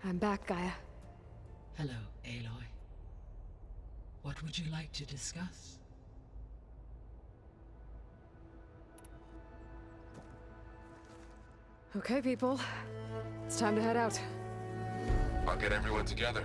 I'm back, Gaia. Hello, Aloy. What would you like to discuss? Okay, people. It's time to head out. I'll get everyone together.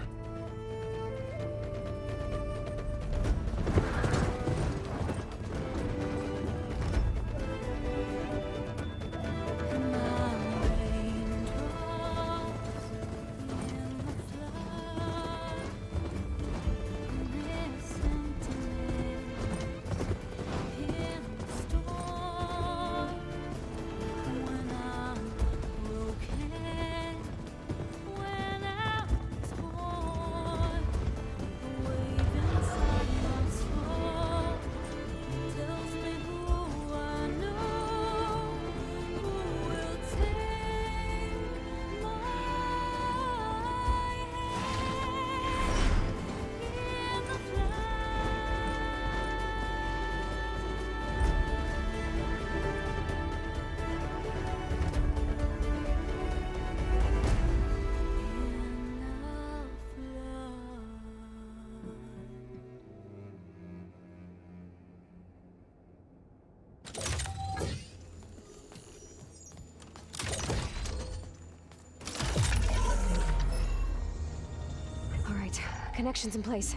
Connections in place.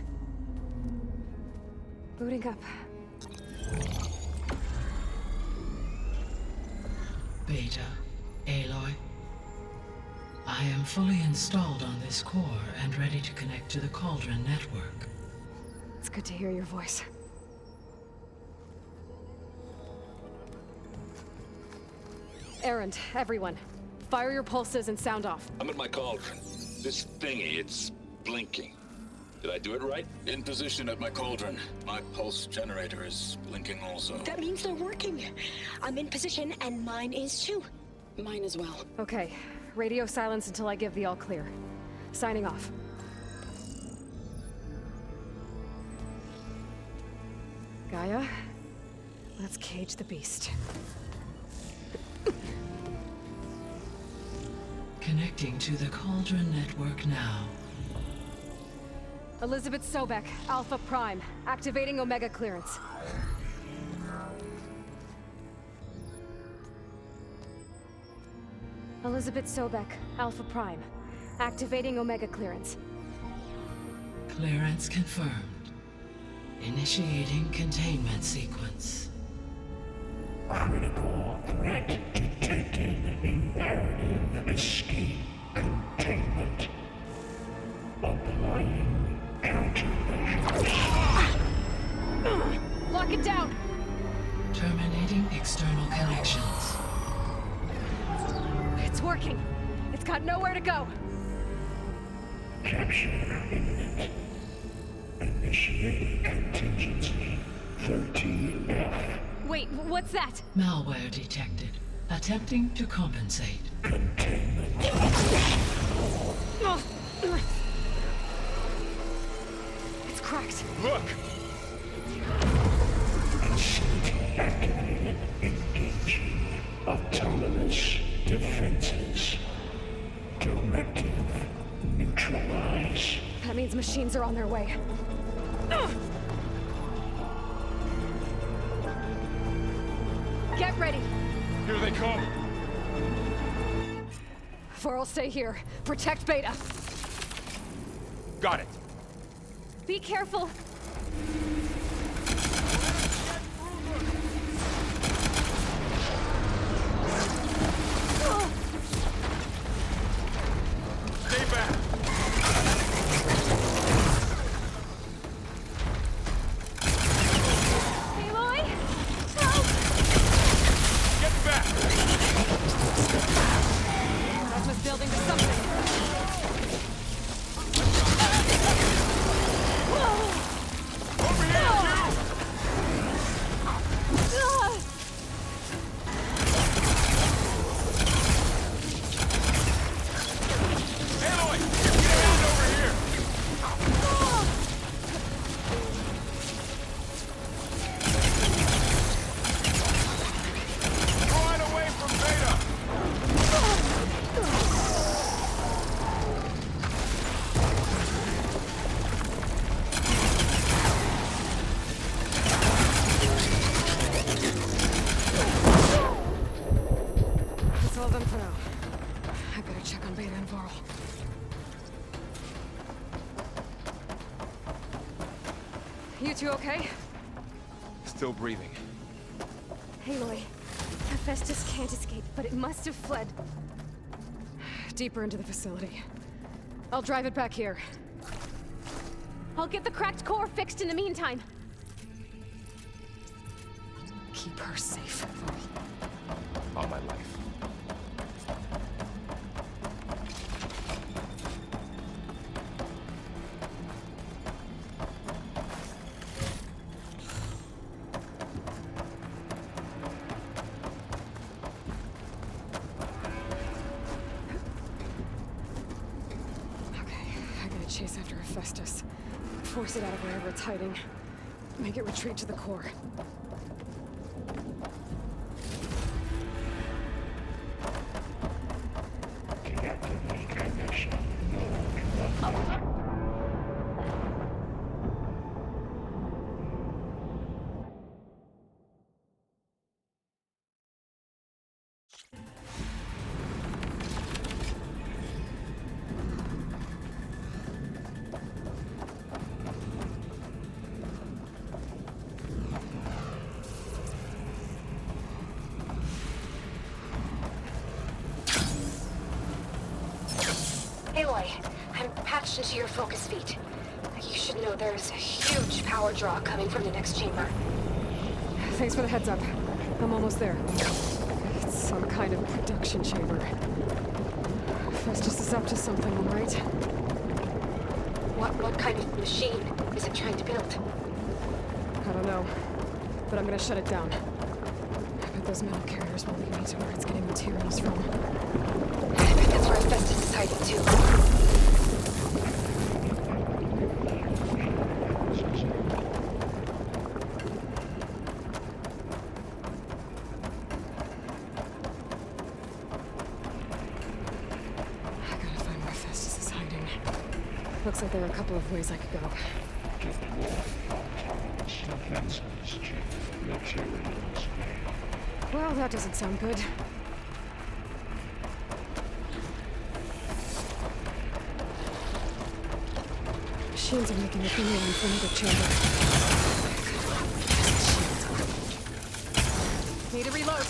Booting up. Beta, Aloy. I am fully installed on this core and ready to connect to the Cauldron network. It's good to hear your voice. Errand, everyone. Fire your pulses and sound off. I'm at my cauldron. This thingy, it's blinking. Did I do it right? In position at my cauldron. My pulse generator is blinking also. That means they're working. I'm in position, and mine is too. Mine as well. Okay. Radio silence until I give the all clear. Signing off. Gaia, let's cage the beast. Connecting to the Cauldron network now. Elizabeth Sobek, Alpha Prime, activating Omega clearance. Elizabeth Sobek, Alpha Prime, activating Omega clearance. Clearance confirmed. Initiating containment sequence. Critical threat detected. Imperative escape containment. Applying countermeasures. Lock it down! Terminating external connections. It's working. It's got nowhere to go. Capture imminent. Initiating contingency 13F. Wait, what's that? Malware detected. Attempting to compensate. Containment. It's cracked. Look! Facility activated. Engaging autonomous defenses. Directive neutralize. That means machines are on their way. Get ready! Here they come! Vor'll stay here. Protect Beta. Got it. Be careful! Stay back! Aloy! Help! Get back! That was building to something. Over here, Aloy! Get out over here! Right away from Beta! Gotta check on Beta and Varl. You two okay? Still breathing. Aloy, Hephaestus can't escape, but it must have fled. Deeper into the facility. I'll drive it back here. I'll get the cracked core fixed in the meantime. Keep her safe, Varl. On my life. Chase after Hephaestus. Force it out of wherever it's hiding. Make it retreat to the core. Deactivate connection. Aloy, I'm patched into your focus feed. You should know there's a huge power draw coming from the next chamber. Thanks for the heads up. I'm almost there. It's some kind of production chamber. Hephaestus is up to something, all right? What kind of machine is it trying to build? I don't know. But I'm gonna shut it down. I bet those metal carriers will lead me to where it's getting materials from. I bet that's where Hephaestus is hiding too. I gotta find where Hephaestus is hiding. Looks like there are a couple of ways I could go. Defenses, materials. Well, that doesn't sound good. Machines are making a beeline for another chamber. Need to reload.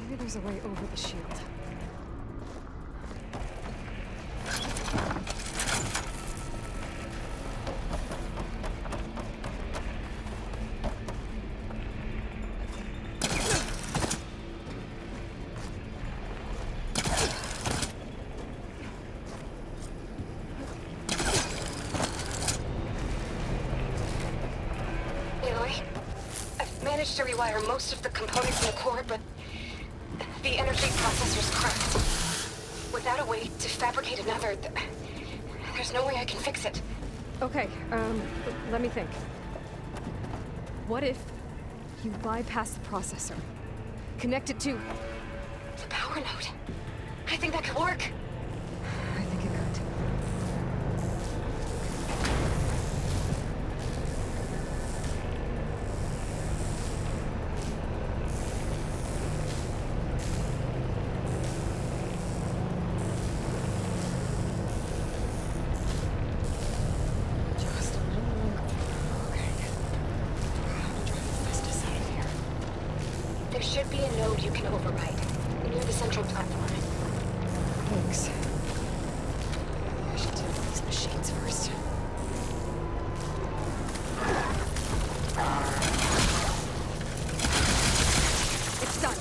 Maybe there's a way over the shield. Aloy, I've managed to rewire most of the components in the core, but the energy processor's cracked. Without a way to fabricate another, there's no way I can fix it. Okay, let me think. What if you bypass the processor? Connect it to... The power node. I think that could work. I think it could. Just a little longer. Okay. How to drive Hephaestus out of here. There should be a node you can override, near the central platform. Thanks. I should deal with these machines first. It's done.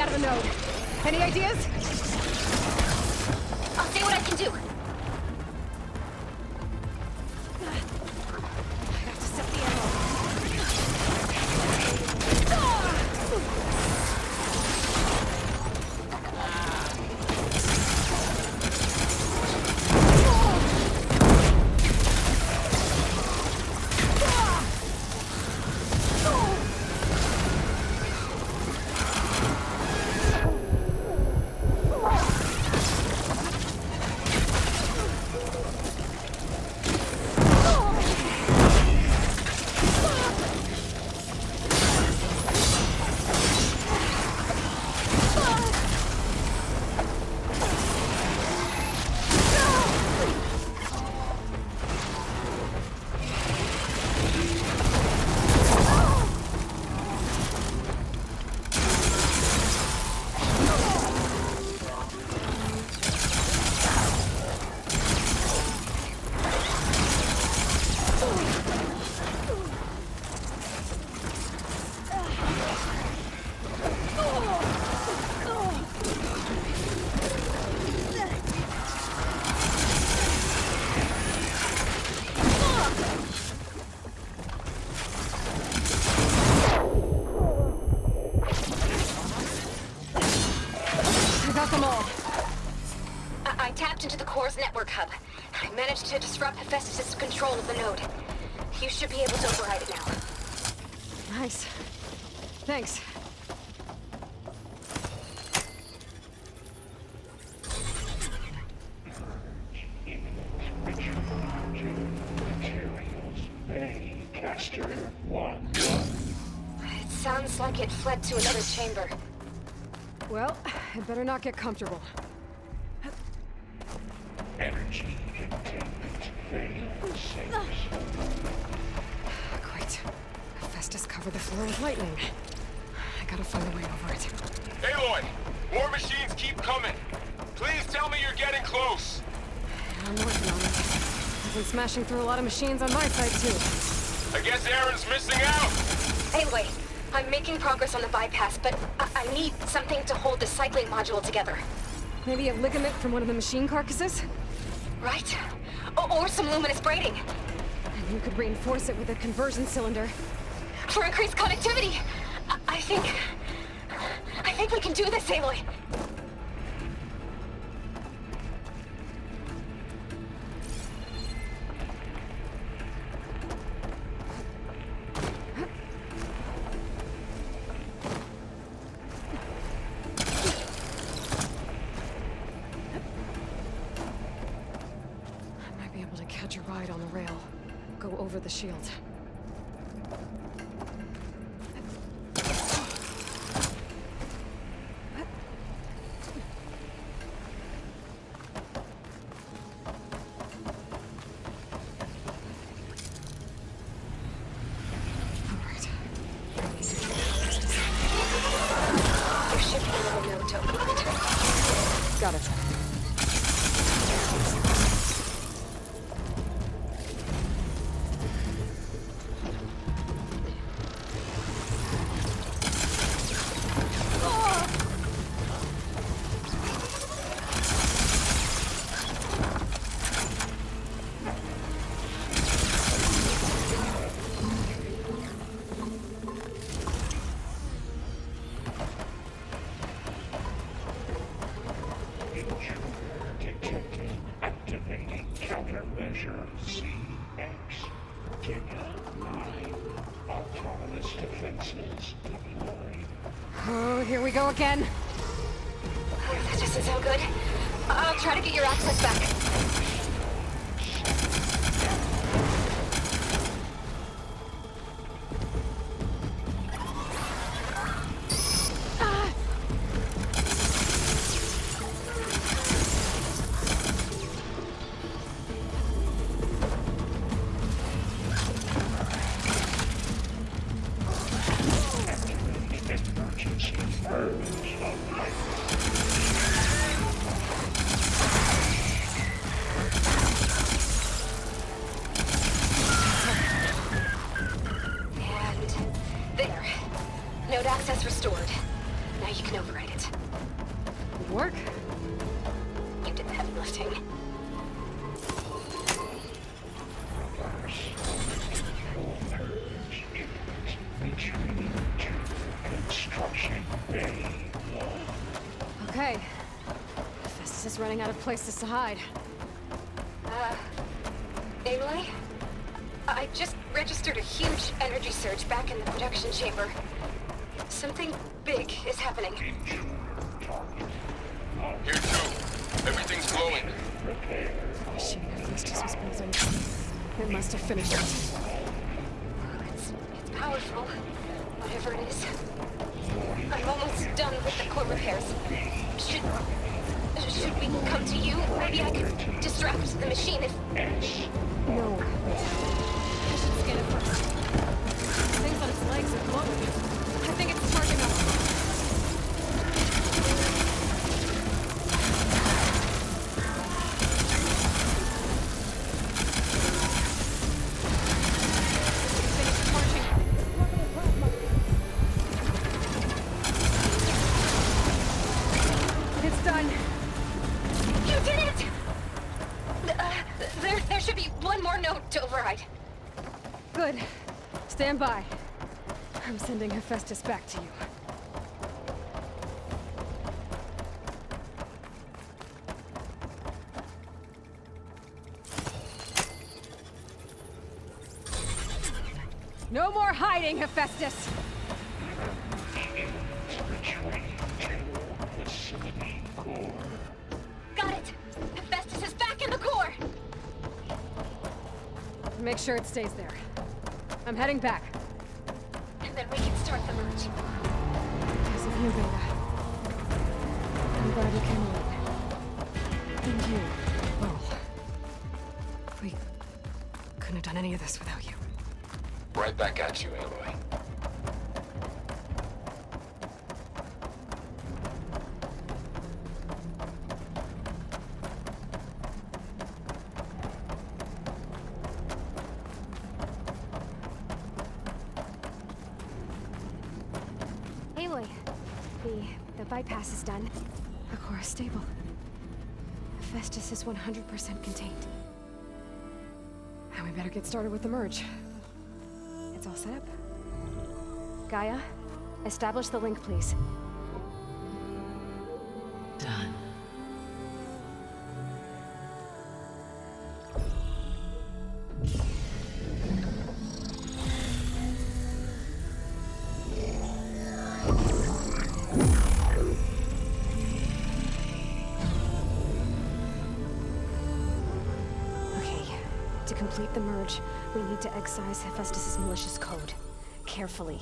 out of the node. Any ideas? I'll see what I can do. I have to set the ammo. I tapped into the core's network hub. I managed to disrupt Hephaestus' control of the node. You should be able to override it now. Nice. Thanks. Caster 1. It sounds like it fled to another chamber. Well, it better not get comfortable. Energy containment failed safe. Great. Hephaestus covered the floor with lightning. I gotta find a way over it. Aloy! More machines keep coming! Please tell me you're getting close! I'm working on it. I've been smashing through a lot of machines on my side, too. I guess Aaron's missing out! Anyway, I'm making progress on the bypass, but I need something to hold the cycling module together. Maybe a ligament from one of the machine carcasses? Right? Or some luminous braiding. And you could reinforce it with a conversion cylinder. For increased connectivity! I think we can do this, Aloy! Catch a ride on the rail. Go over the shield. Alright. There should be a little note to open it. Got it. Activating countermeasure CX. Giga 9. Autonomous defenses deployed. Oh, here we go again. That doesn't sound good. I'll try to get your access back. that. Work? You did the heavy lifting. Retreating to construction bay. Okay. Festus is running out of places to hide. Aloy? I just registered a huge energy surge back in the production chamber. Something big is happening. Here too. Everything's glowing. The machine Festus was building. It must have finished it. It's powerful, whatever it is. I'm almost done with the core repairs. Should we come to you? Maybe I could distract the machine if... No. I should scan it first. Things on its legs are glowing. I think it's charging up. It's done. You did it! There should be one more note to override. Good. Stand by. I'm sending Hephaestus back to you. No more hiding, Hephaestus! Got it! Hephaestus is back in the core! Make sure it stays there. I'm heading back. And then we can start the merge. Because of you, Beta. I'm glad you came along. And you, Bull. We couldn't have done any of this without you. Right back at you, Aloy. Aloy, the bypass is done. The core is stable. Hephaestus is 100% contained. And we better get started with the merge. It's all set up. Gaia, establish the link, please. Done. Okay, to complete the merge, we need to excise Hephaestus' malicious code. Carefully.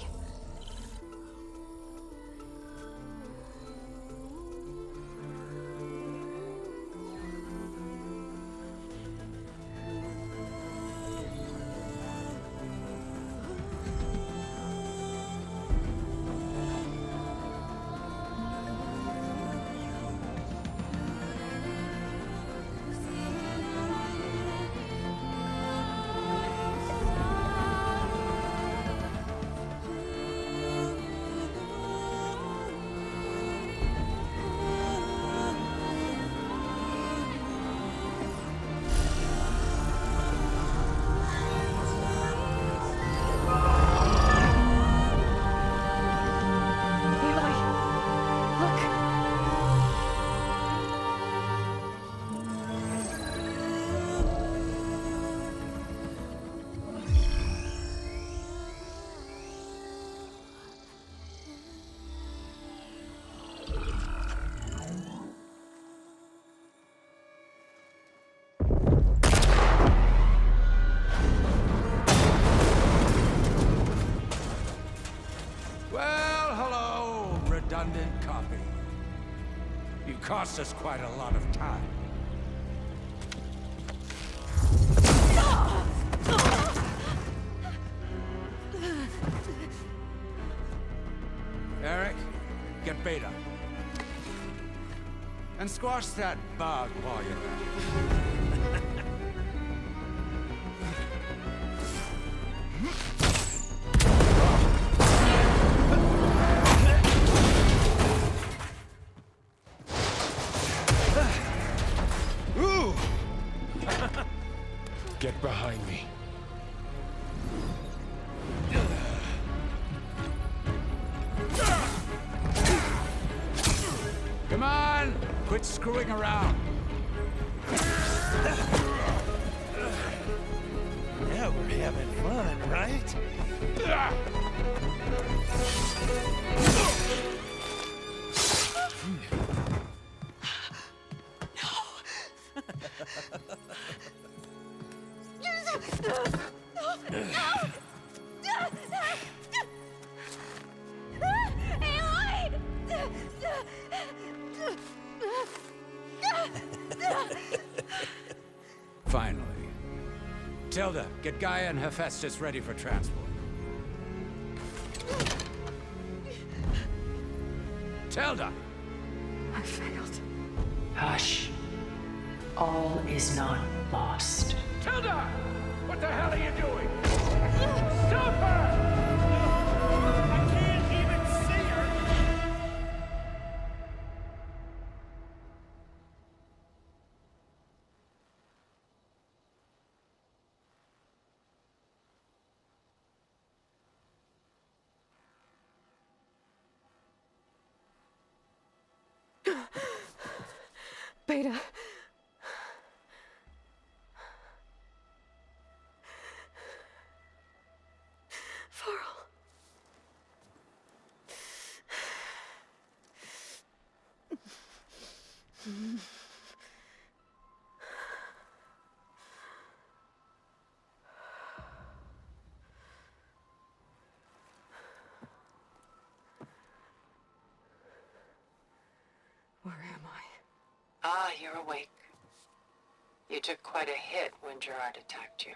redundant copy. You cost us quite a lot of time. Eric, get Beta. And squash that bug while you're at it. Get behind me. Come on! Quit screwing around. Now we're having fun, right? Finally. Tilda, get Gaia and Hephaestus ready for transport. Tilda! I failed. Hush. All is not lost. Tilda! What the hell are you doing? Stop her! I can't even see her! Beta. Varl. Where am I? Ah, you're awake. You took quite a hit when Gerard attacked you.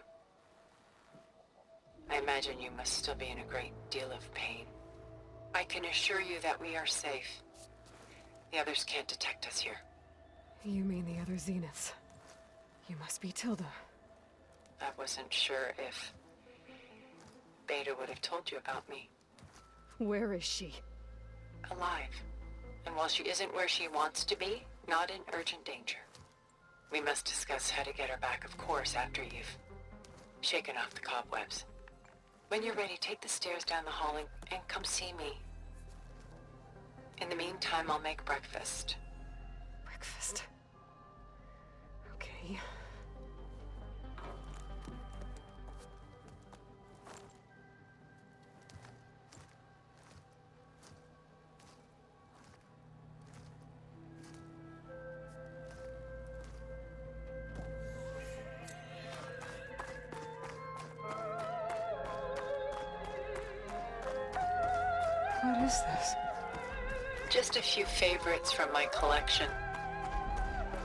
I imagine you must still be in a great deal of pain. I can assure you that we are safe. The others can't detect us here. You mean the other Zeniths? You must be Tilda. I wasn't sure if Beta would have told you about me. Where is she? Alive. And while she isn't where she wants to be, not in urgent danger. We must discuss how to get her back, of course, after you've shaken off the cobwebs. When you're ready, take the stairs down the hall and come see me. In the meantime, I'll make breakfast. Breakfast. Okay. What is this? Just a few favorites from my collection.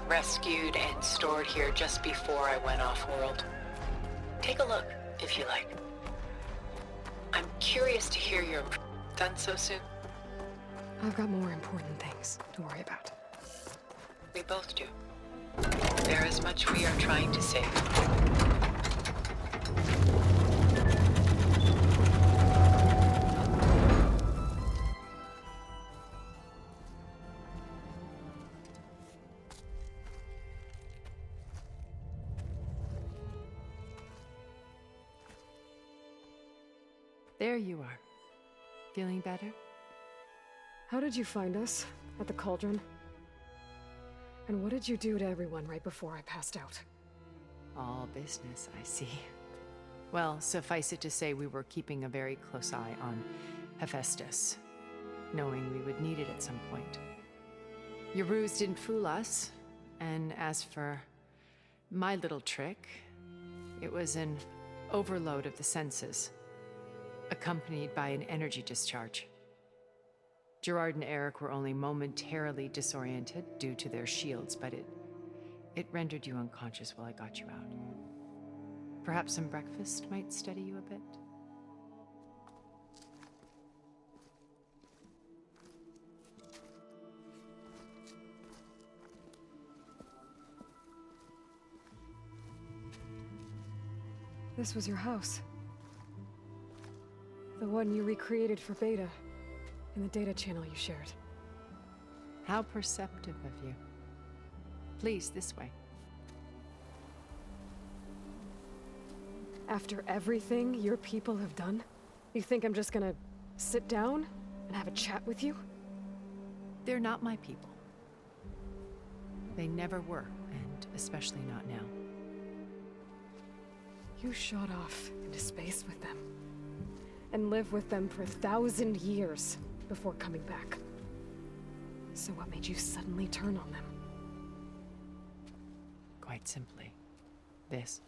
Rescued and stored here just before I went off-world. Take a look, if you like. I'm curious to hear your done so soon. I've got more important things to worry about. We both do. There is much we are trying to save. There you are. Feeling better? How did you find us? At the cauldron? And what did you do to everyone right before I passed out? All business, I see. Well, suffice it to say we were keeping a very close eye on Hephaestus, knowing we would need it at some point. Your ruse didn't fool us, and as for my little trick, it was an overload of the senses, accompanied by an energy discharge. Gerard and Eric were only momentarily disoriented due to their shields, but it rendered you unconscious while I got you out. Perhaps some breakfast might steady you a bit? This was your house. The one you recreated for Beta, in the data channel you shared. How perceptive of you. Please, this way. After everything your people have done? You think I'm just gonna sit down and have a chat with you? They're not my people. They never were, and especially not now. You shot off into space with them. And lived with them for 1,000 years before coming back. So what made you suddenly turn on them? Quite simply, this.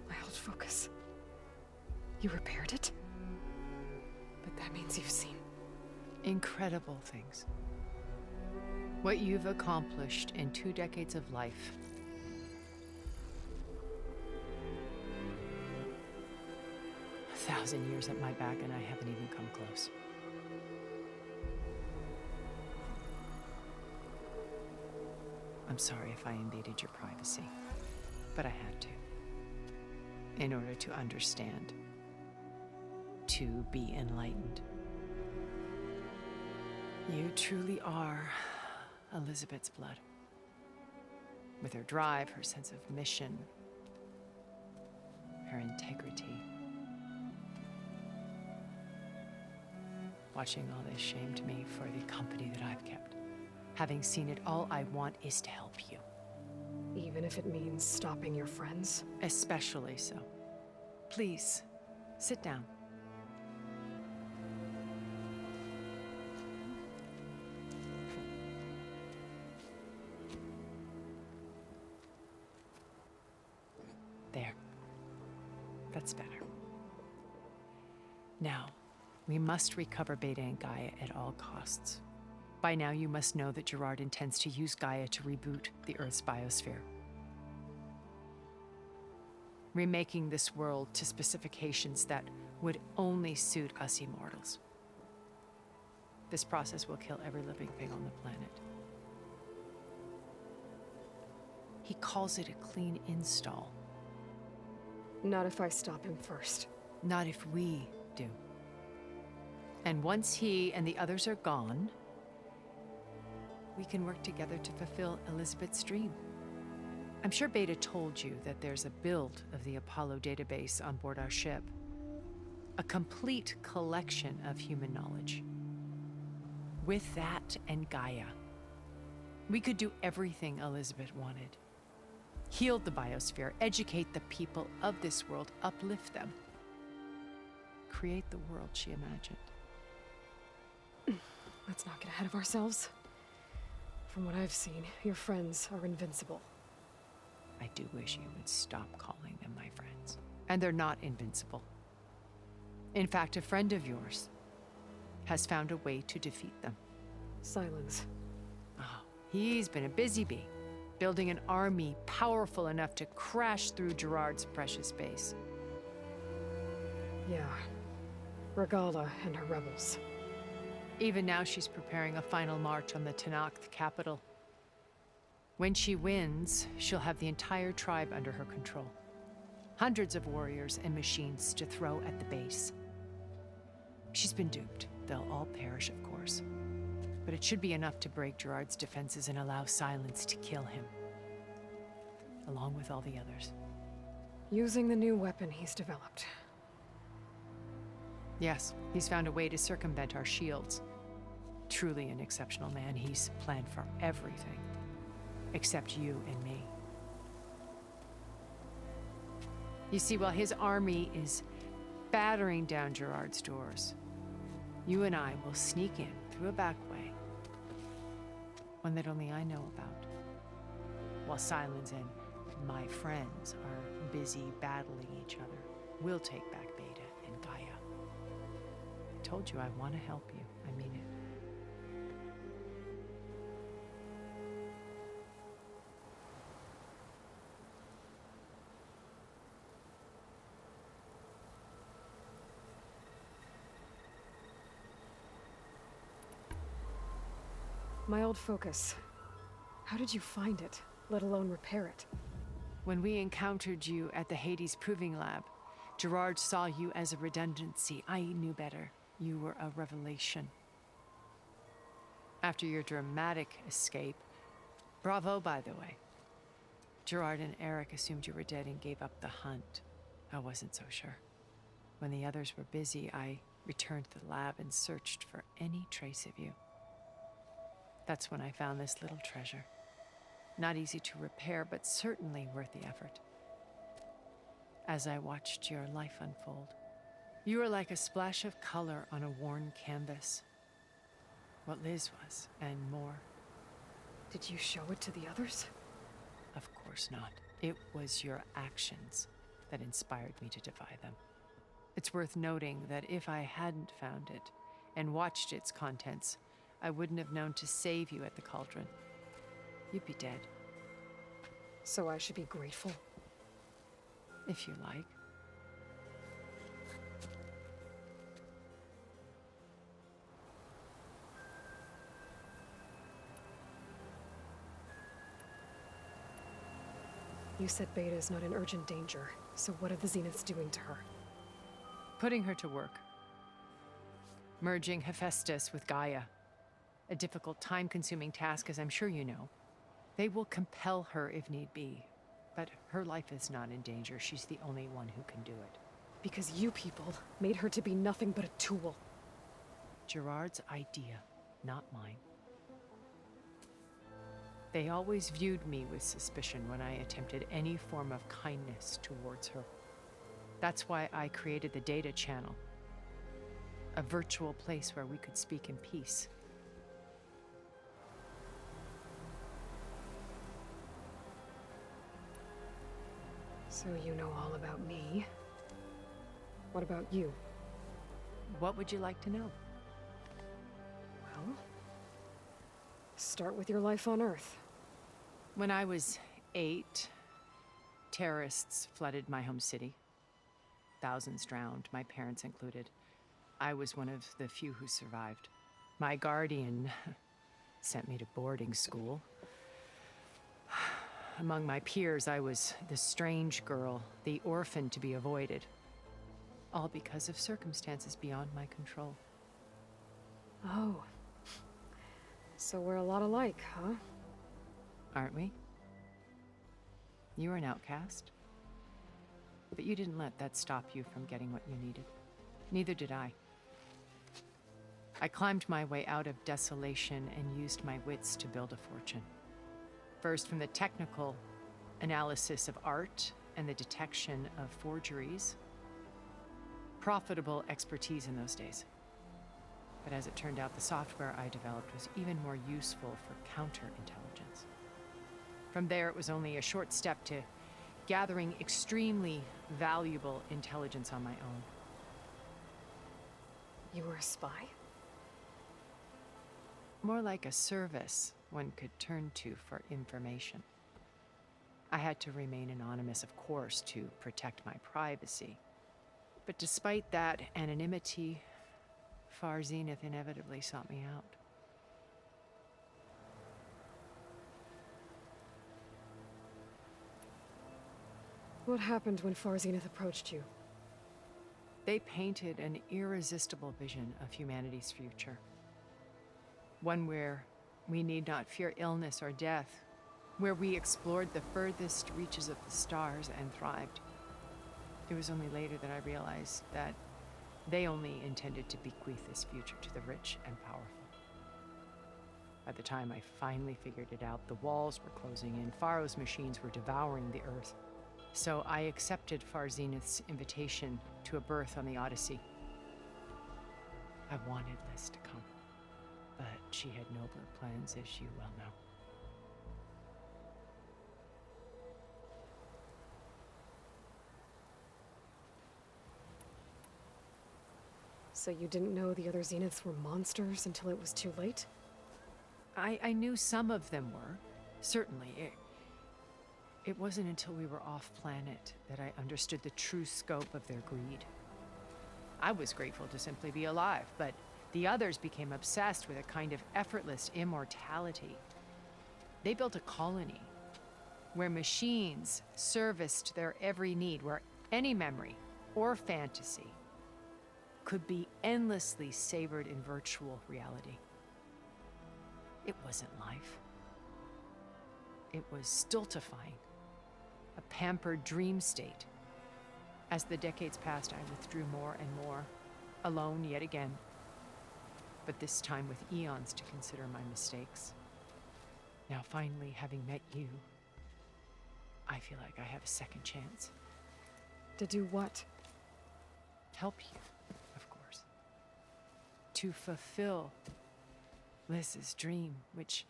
My old focus. You repaired it? But that means you've seen Incredible things. What you've accomplished in 2 decades of life. A 1,000 years at my back and I haven't even come close. I'm sorry if I invaded your privacy, but I had to. In order to understand. To be enlightened. You truly are Elizabeth's blood. With her drive, her sense of mission, her integrity. Watching all this shamed me for the company that I've kept. Having seen it, all I want is to help you. even if it means stopping your friends. Especially so. Please, sit down. There. That's better. Now, we must recover Beta and Gaia at all costs. By now, you must know that Gerard intends to use Gaia to reboot the Earth's biosphere. Remaking this world to specifications that would only suit us immortals. This process will kill every living thing on the planet. He calls it a clean install. Not if I stop him first. Not if we do. And once he and the others are gone, we can work together to fulfill Elizabeth's dream. I'm sure Beta told you that there's a build of the Apollo database on board our ship. A complete collection of human knowledge. With that and Gaia, we could do everything Elizabeth wanted. Heal the biosphere, educate the people of this world, uplift them. Create the world she imagined. Let's not get ahead of ourselves. From what I've seen, your friends are invincible. I do wish you would stop calling them my friends. And they're not invincible. In fact, a friend of yours has found a way to defeat them. Silence. Oh, he's been a busy bee, building an army powerful enough to crash through Gerard's precious base. Yeah. Regala and her rebels. Even now, she's preparing a final march on the Tenakth capital. When she wins, she'll have the entire tribe under her control. Hundreds of warriors and machines to throw at the base. She's been duped. They'll all perish, of course. But it should be enough to break Gerard's defenses and allow Silence to kill him. Along with all the others. Using the new weapon he's developed. Yes, he's found a way to circumvent our shields. Truly an exceptional man. He's planned for everything. Except you and me. You see, while his army is battering down Gerard's doors, you and I will sneak in through a back way. One that only I know about. While Silence and my friends are busy battling each other, we'll take back Beta and Gaia. I told you I want to help you. I mean it. My old focus. How did you find it, let alone repair it? When we encountered you at the Hades Proving Lab, Gerard saw you as a redundancy. I knew better. You were a revelation. After your dramatic escape, bravo, by the way. Gerard and Eric assumed you were dead and gave up the hunt. I wasn't so sure. When the others were busy, I returned to the lab and searched for any trace of you. That's when I found this little treasure. Not easy to repair, but certainly worth the effort. As I watched your life unfold, you were like a splash of color on a worn canvas. What Liz was, and more. Did you show it to the others? Of course not. It was your actions that inspired me to defy them. It's worth noting that if I hadn't found it and watched its contents, I wouldn't have known to save you at the cauldron. You'd be dead. So I should be grateful? If you like. You said Beta is not in urgent danger, so what are the Zeniths doing to her? Putting her to work. Merging Hephaestus with Gaia. A difficult, time-consuming task, as I'm sure you know. They will compel her if need be. But her life is not in danger. She's the only one who can do it. Because you people made her to be nothing but a tool. Gerard's idea, not mine. They always viewed me with suspicion when I attempted any form of kindness towards her. That's why I created the data channel. A virtual place where we could speak in peace. So you know all about me. What about you? What would you like to know? Well, start with your life on Earth. When I was 8, terrorists flooded my home city. Thousands drowned, my parents included. I was one of the few who survived. My guardian sent me to boarding school. Among my peers, I was the strange girl, the orphan to be avoided. All because of circumstances beyond my control. Oh. So we're a lot alike, huh? Aren't we? You were an outcast. But you didn't let that stop you from getting what you needed. Neither did I. I climbed my way out of desolation and used my wits to build a fortune. First, from the technical analysis of art and the detection of forgeries. Profitable expertise in those days. But as it turned out, the software I developed was even more useful for counterintelligence. From there, it was only a short step to gathering extremely valuable intelligence on my own. You were a spy? More like a service one could turn to for information. I had to remain anonymous, of course, to protect my privacy. But despite that anonymity, Far Zenith inevitably sought me out. What happened when Far Zenith approached you? They painted an irresistible vision of humanity's future. One where we need not fear illness or death, where we explored the furthest reaches of the stars and thrived. It was only later that I realized that they only intended to bequeath this future to the rich and powerful. By the time I finally figured it out, the walls were closing in, Pharaoh's machines were devouring the earth. So I accepted Far Zenith's invitation to a berth on the Odyssey. I wanted Liz to come, but she had nobler plans, as you well know. So you didn't know the other Zeniths were monsters until it was too late? I knew some of them were, certainly. It wasn't until we were off-planet that I understood the true scope of their greed. I was grateful to simply be alive, but the others became obsessed with a kind of effortless immortality. They built a colony where machines serviced their every need, where any memory or fantasy could be endlessly savored in virtual reality. It wasn't life. It was stultifying, a pampered dream state. As the decades passed, I withdrew more and more, alone yet again, but this time with eons to consider my mistakes. Now finally, having met you, I feel like I have a second chance. To do what? Help you, of course. To fulfill Liz's dream, which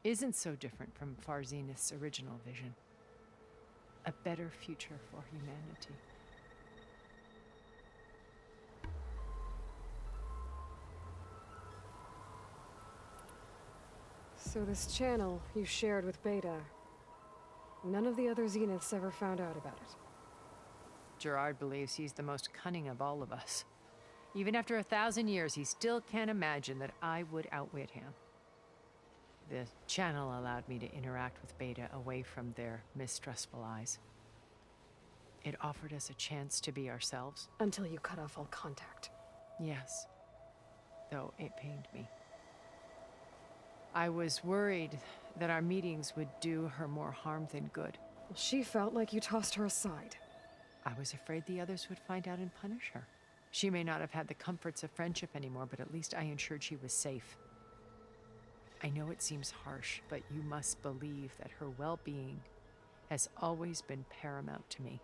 isn't so different from Farzenith's original vision. A better future for humanity. So this channel you shared with Beta, none of the other Zeniths ever found out about it. Gerard believes he's the most cunning of all of us. Even after 1,000 years, he still can't imagine that I would outwit him. The channel allowed me to interact with Beta away from their mistrustful eyes. It offered us a chance to be ourselves. Until you cut off all contact. Yes, though it pained me. I was worried that our meetings would do her more harm than good. Well, she felt like you tossed her aside. I was afraid the others would find out and punish her. She may not have had the comforts of friendship anymore, but at least I ensured she was safe. I know it seems harsh, but you must believe that her well-being has always been paramount to me.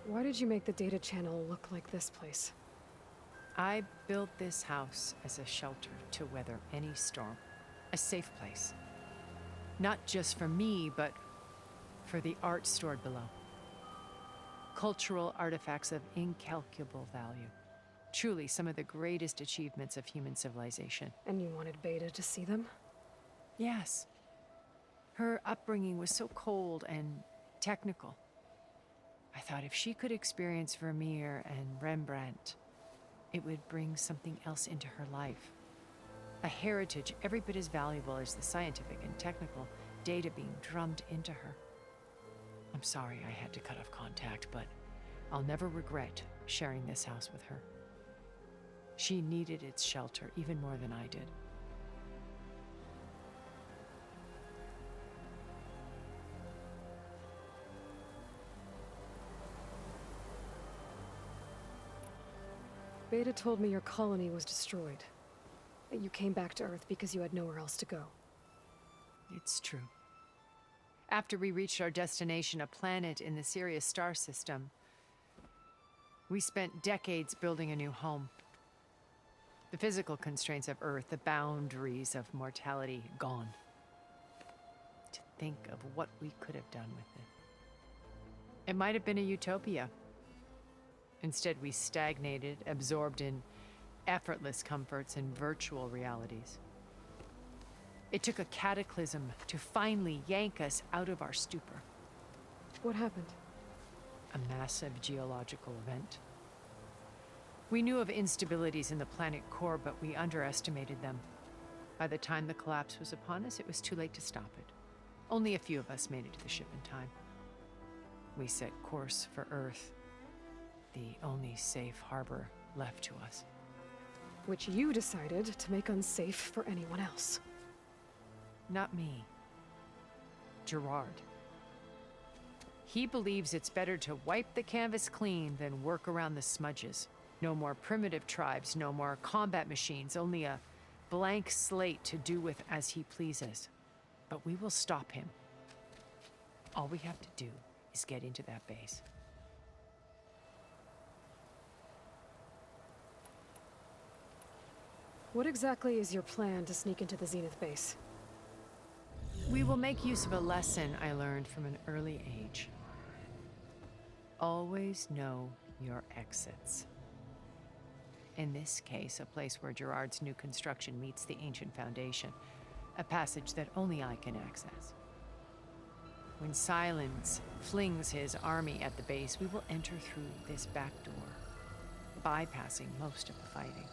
Why did you make the data channel look like this place? I built this house as a shelter to weather any storm. A safe place. Not just for me, but for the art stored below. Cultural artifacts of incalculable value. Truly some of the greatest achievements of human civilization. And you wanted Beta to see them? Yes. Her upbringing was so cold and technical. I thought if she could experience Vermeer and Rembrandt, it would bring something else into her life. A heritage every bit as valuable as the scientific and technical data being drummed into her. I'm sorry I had to cut off contact, but I'll never regret sharing this house with her. She needed its shelter even more than I did. Beta told me your colony was destroyed. That you came back to Earth because you had nowhere else to go. It's true. After we reached our destination, a planet in the Sirius star system, we spent decades building a new home. The physical constraints of Earth, the boundaries of mortality, gone. To think of what we could have done with it. It might have been a utopia. Instead, we stagnated, absorbed in effortless comforts and virtual realities. It took a cataclysm to finally yank us out of our stupor. What happened? A massive geological event. We knew of instabilities in the planet core, but we underestimated them. By the time the collapse was upon us, it was too late to stop it. Only a few of us made it to the ship in time. We set course for Earth, the only safe harbor left to us. Which you decided to make unsafe for anyone else. Not me. Gerard. He believes it's better to wipe the canvas clean than work around the smudges. No more primitive tribes, no more combat machines, only a blank slate to do with as he pleases. But we will stop him. All we have to do is get into that base. What exactly is your plan to sneak into the Zenith base? We will make use of a lesson I learned from an early age. Always know your exits. In this case, a place where Gerard's new construction meets the ancient foundation, a passage that only I can access. When Silence flings his army at the base, we will enter through this back door, bypassing most of the fighting.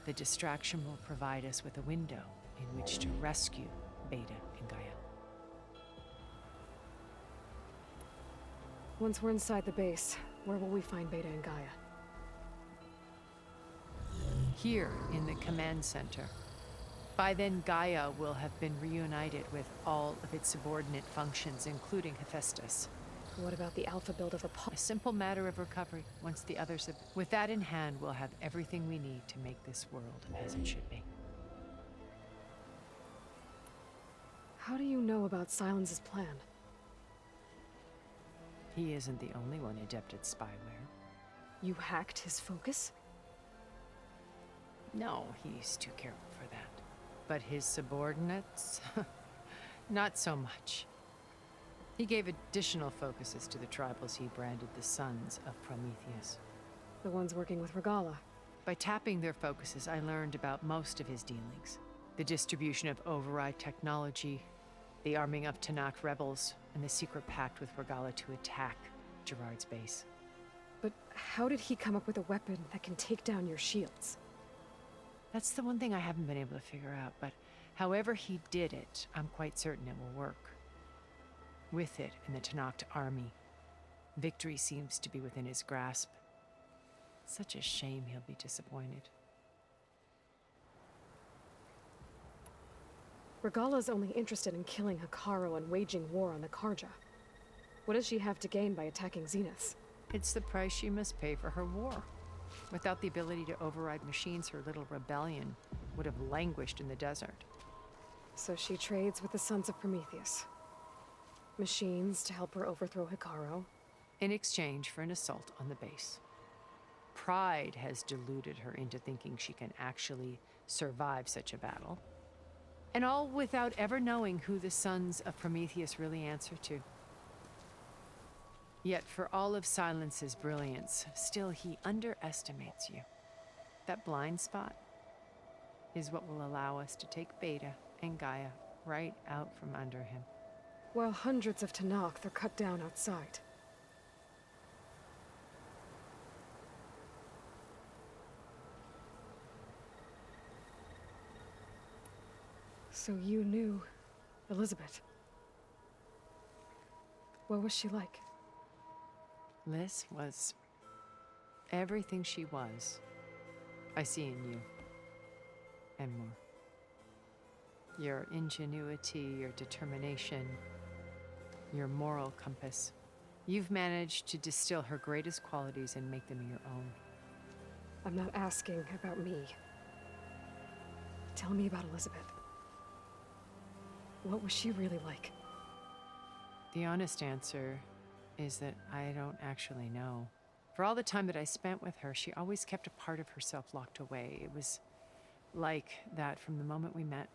The distraction will provide us with a window in which to rescue Beta and Gaia. Once we're inside the base, where will we find Beta and Gaia? Here in the command center. By then, Gaia will have been reunited with all of its subordinate functions, including Hephaestus. What about the alpha build of the A simple matter of recovery once the others have... With that in hand, we'll have everything we need to make this world as it should be. How do you know about Silence's plan? He isn't the only one adept at spyware. You hacked his focus? No, he's too careful for that. But his subordinates? Not so much. He gave additional focuses to the tribals he branded the Sons of Prometheus. The ones working with Regala. By tapping their focuses, I learned about most of his dealings. The distribution of override technology, the arming of Tanakh rebels, and the secret pact with Regala to attack Gerard's base. But how did he come up with a weapon that can take down your shields? That's the one thing I haven't been able to figure out, but however he did it, I'm quite certain it will work. With it and the Tanakh army, victory seems to be within his grasp. Such a shame he'll be disappointed. Regala's only interested in killing Hekarro and waging war on the Karja. What does she have to gain by attacking Zeniths? It's the price she must pay for her war. Without the ability to override machines, her little rebellion would have languished in the desert. So she trades with the Sons of Prometheus. Machines to help her overthrow Hekarro. In exchange for an assault on the base. Pride has deluded her into thinking she can actually survive such a battle. And all without ever knowing who the Sons of Prometheus really answer to. Yet for all of Silence's brilliance, still he underestimates you. That blind spot is what will allow us to take Beta and Gaia right out from under him. While hundreds of Tanakh are cut down outside. So you knew Elizabeth. What was she like? Liz was everything she was. I see in you. And more. Your ingenuity, your determination, your moral compass. You've managed to distill her greatest qualities and make them your own. I'm not asking about me. Tell me about Elizabeth. What was she really like? The honest answer is that I don't actually know. For all the time that I spent with her, she always kept a part of herself locked away. It was like that from the moment we met.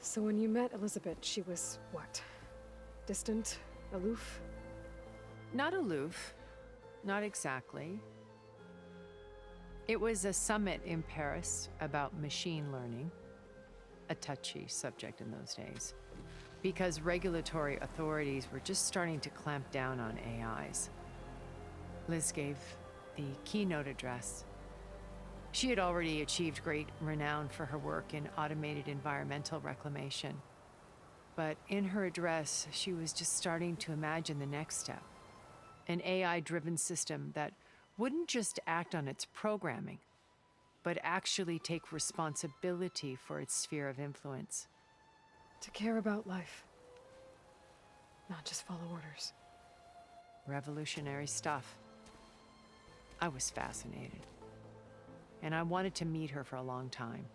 So when you met Elizabeth, she was what? Distant? Aloof? Not aloof. Not exactly. It was a summit in Paris about machine learning, a touchy subject in those days, because regulatory authorities were just starting to clamp down on AIs. Liz gave the keynote address. She had already achieved great renown for her work in automated environmental reclamation. But in her address, she was just starting to imagine the next step. An AI-driven system that wouldn't just act on its programming, but actually take responsibility for its sphere of influence. To care about life. Not just follow orders. Revolutionary stuff. I was fascinated. And I wanted to meet her for a long time.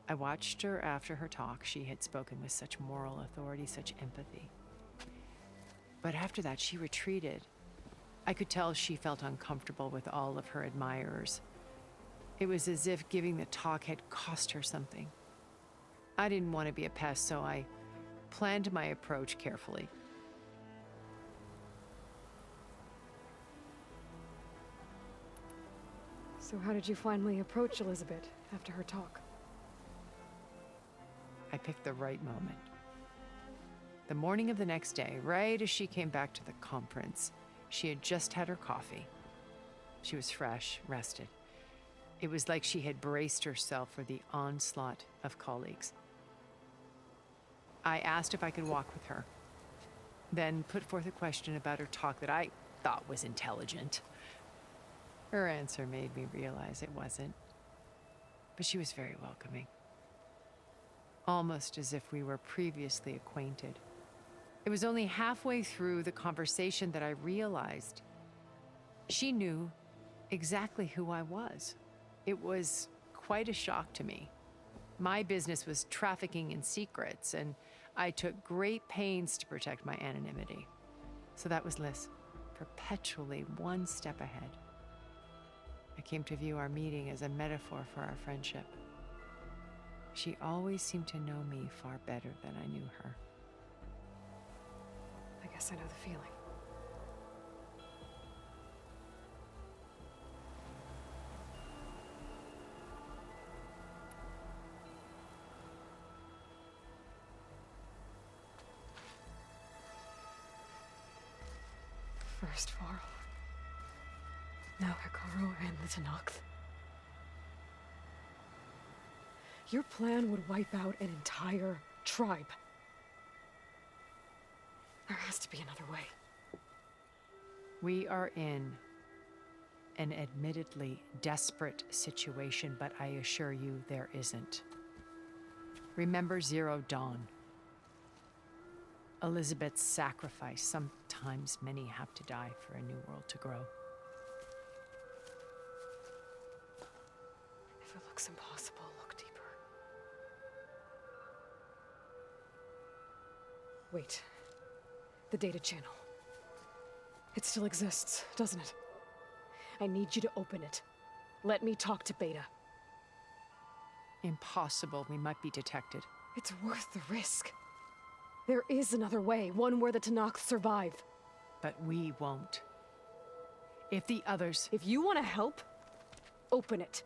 I watched her after her talk. She had spoken with such moral authority, such empathy. But after that, she retreated. I could tell she felt uncomfortable with all of her admirers. It was as if giving the talk had cost her something. I didn't want to be a pest, so I planned my approach carefully. So how did you finally approach Elizabeth after her talk? I picked the right moment. The morning of the next day, right as she came back to the conference, she had just had her coffee. She was fresh, rested. It was like she had braced herself for the onslaught of colleagues. I asked if I could walk with her, then put forth a question about her talk that I thought was intelligent. Her answer made me realize it wasn't, but she was very welcoming, almost as if we were previously acquainted. It was only halfway through the conversation that I realized she knew exactly who I was. It was quite a shock to me. My business was trafficking in secrets, and I took great pains to protect my anonymity. So that was Liz, perpetually one step ahead. I came to view our meeting as a metaphor for our friendship. She always seemed to know me far better than I knew her. I guess I know the feeling. First Varl. Now Hikaru and the Tenakth. Your plan would wipe out an entire tribe. There has to be another way. We are in an admittedly desperate situation, but I assure you there isn't. Remember Zero Dawn. Elizabeth's sacrifice. Sometimes many have to die for a new world to grow. If it looks impossible, look deeper. Wait. The data channel. It still exists, doesn't it? I need you to open it. Let me talk to Beta. Impossible. We might be detected. It's worth the risk. There is another way, one where the Tenakth survive. But we won't. If the others... If you want to help, open it.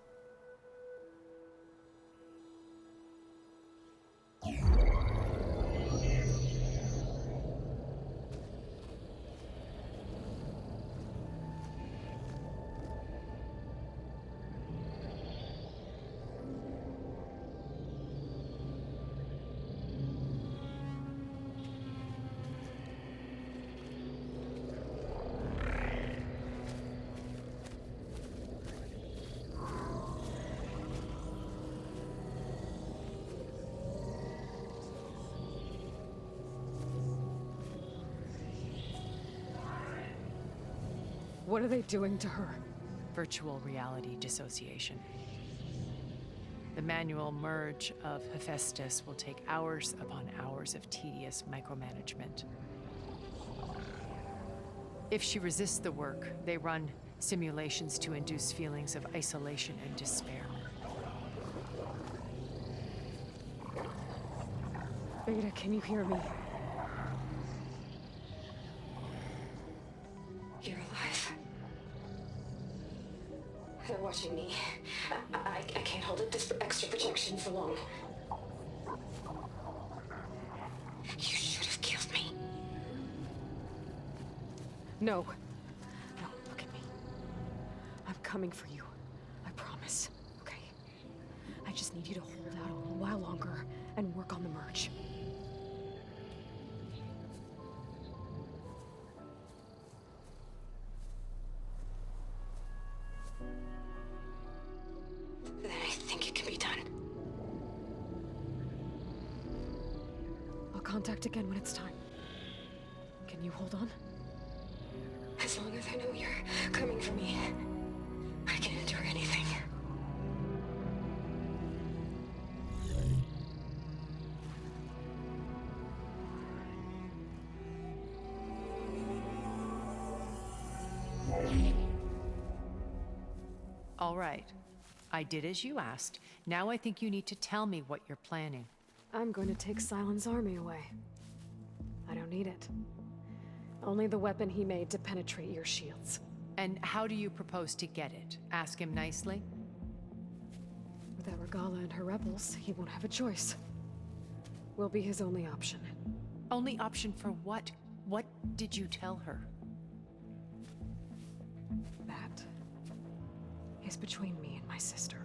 What are they doing to her? Virtual reality dissociation. The manual merge of Hephaestus will take hours upon hours of tedious micromanagement. If she resists the work, they run simulations to induce feelings of isolation and despair. Beta, can you hear me? You're alive. They're watching me. I can't hold up this extra protection for long. You should have killed me. No. No, look at me. I'm coming for you. I promise. Okay? I just need you to hold out a little while longer and work on the merge. Then I think it can be done. I'll contact again when it's time. Can you hold on? As long as I know you're coming for me, I can endure anything. All right. I did as you asked. Now I think you need to tell me what you're planning. I'm going to take Silent's army away. I don't need it. Only the weapon he made to penetrate your shields. And how do you propose to get it? Ask him nicely? Without Regala and her rebels, he won't have a choice. We'll be his only option. Only option for what? What did you tell her? That is between me and my sister.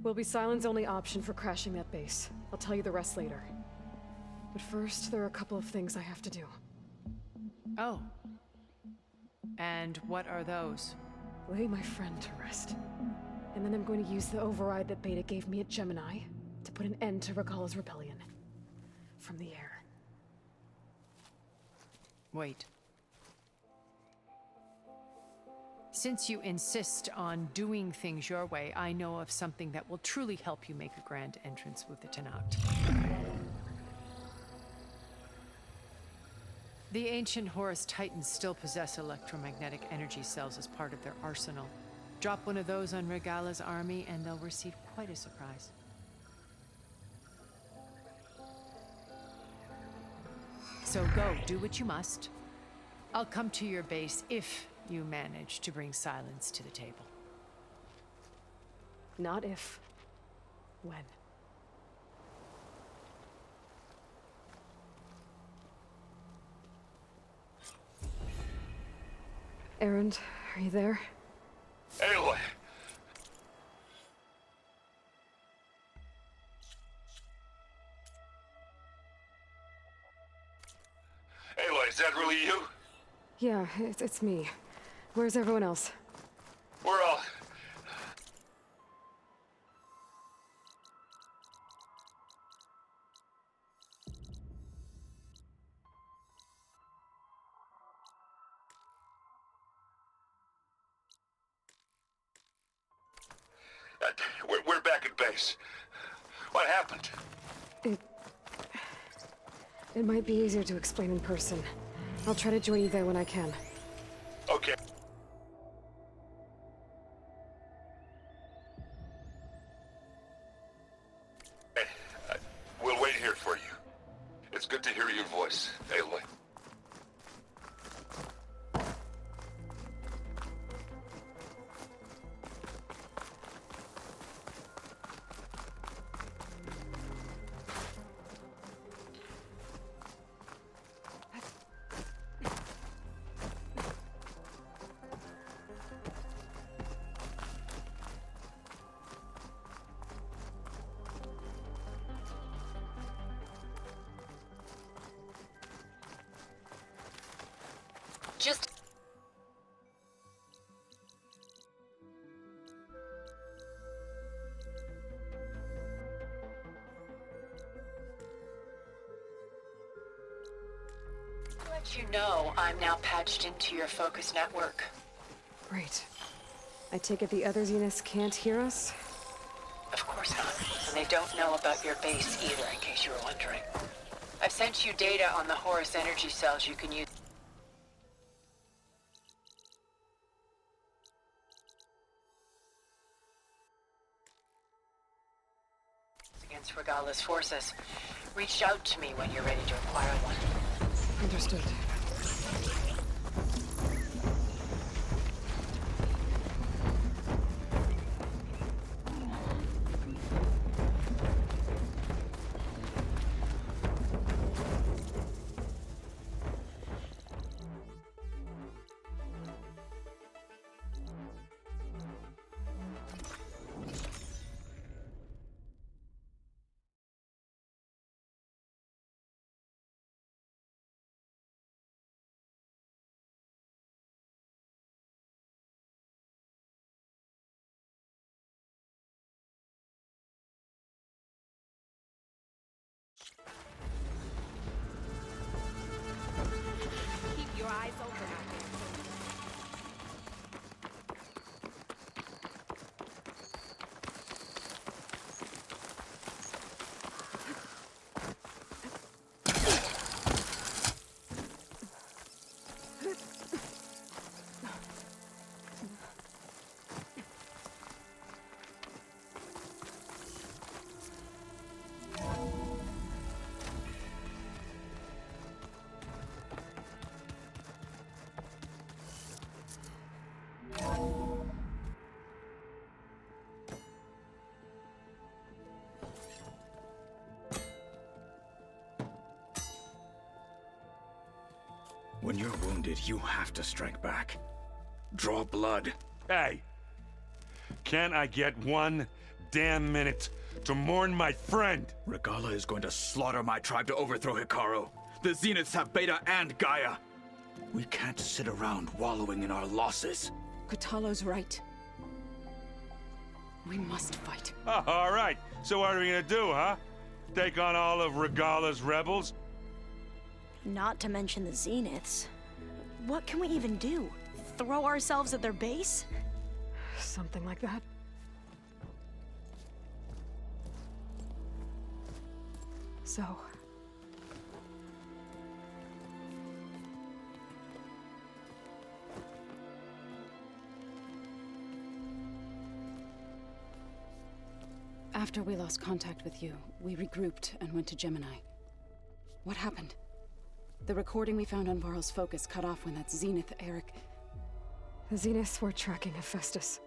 Will be Sylens' only option for crashing that base. I'll tell you the rest later. But first, there are a couple of things I have to do. Oh. And what are those? Lay my friend to rest. And then I'm going to use the override that Beta gave me at Gemini to put an end to Regalla's rebellion. From the air. Wait. Since you insist on doing things your way, I know of something that will truly help you make a grand entrance with the Tenakth. The ancient Horus Titans still possess electromagnetic energy cells as part of their arsenal. Drop one of those on Regalla's army and they'll receive quite a surprise. So go, do what you must. I'll come to your base if you manage to bring Sylens to the table. Not if. When. Erend, are you there? Aloy! Aloy, is that really you? Yeah, it's me. Where's everyone else? We're all... We're back at base. What happened? It might be easier to explain in person. I'll try to join you there when I can. Okay. Hey, we'll wait here for you. It's good to hear your voice, Aloy. Just... To let you know, I'm now patched into your focus network. Great. I take it the other Zeniths can't hear us? Of course not. And they don't know about your base either, in case you were wondering. I've sent you data on the Horus energy cells you can use against Regalla's forces. Reach out to me when you're ready to acquire one. Understood. Keep your eyes open out there. When you're wounded, you have to strike back. draw blood. Hey! Can I get 1 damn minute to mourn my friend? Regala is going to slaughter my tribe to overthrow Hikaru. The Zeniths have Beta and Gaia. We can't sit around wallowing in our losses. Kotallo's right. We must fight. All right, so what are we gonna do, huh? Take on all of Regala's rebels? Not to mention the Zeniths. What can we even do? Throw ourselves at their base? Something like that. So... After we lost contact with you, we regrouped and went to Gemini. What happened? The recording we found on Varl's focus cut off when that Zenith, Eric... The Zeniths were tracking Hephaestus.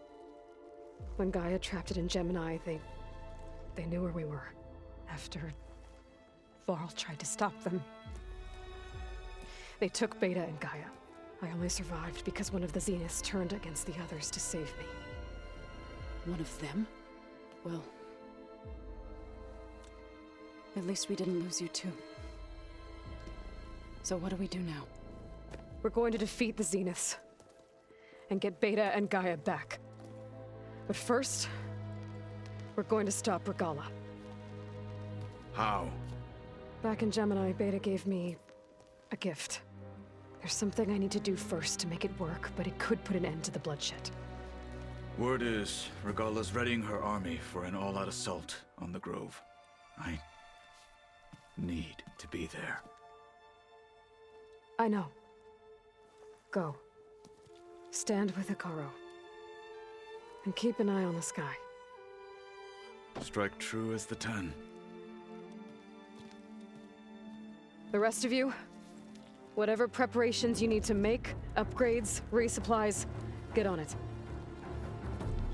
When Gaia trapped it in Gemini, they knew where we were. After Varl tried to stop them. They took Beta and Gaia. I only survived because one of the Zeniths turned against the others to save me. One of them? Well... at least we didn't lose you too. So what do we do now? We're going to defeat the Zeniths. And get Beta and Gaia back. But first, we're going to stop Regala. How? Back in Gemini, Beta gave me a gift. There's something I need to do first to make it work, but it could put an end to the bloodshed. Word is, Regala's readying her army for an all-out assault on the Grove. I need to be there. I know. Go. Stand with Hikaru. And keep an eye on the sky. Strike true as the 10. The rest of you, whatever preparations you need to make, upgrades, resupplies, get on it.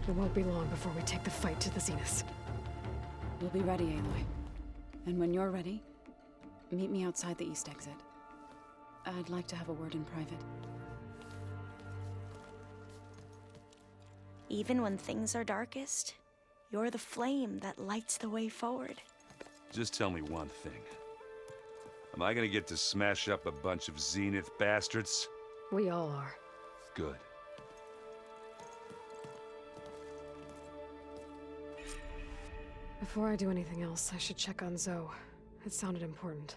It won't be long before we take the fight to the Zeniths. We'll be ready, Aloy. And when you're ready, meet me outside the east exit. I'd like to have a word in private. Even when things are darkest, you're the flame that lights the way forward. Just tell me one thing. Am I gonna get to smash up a bunch of Zenith bastards? We all are. Good. Before I do anything else, I should check on Zoe. It sounded important.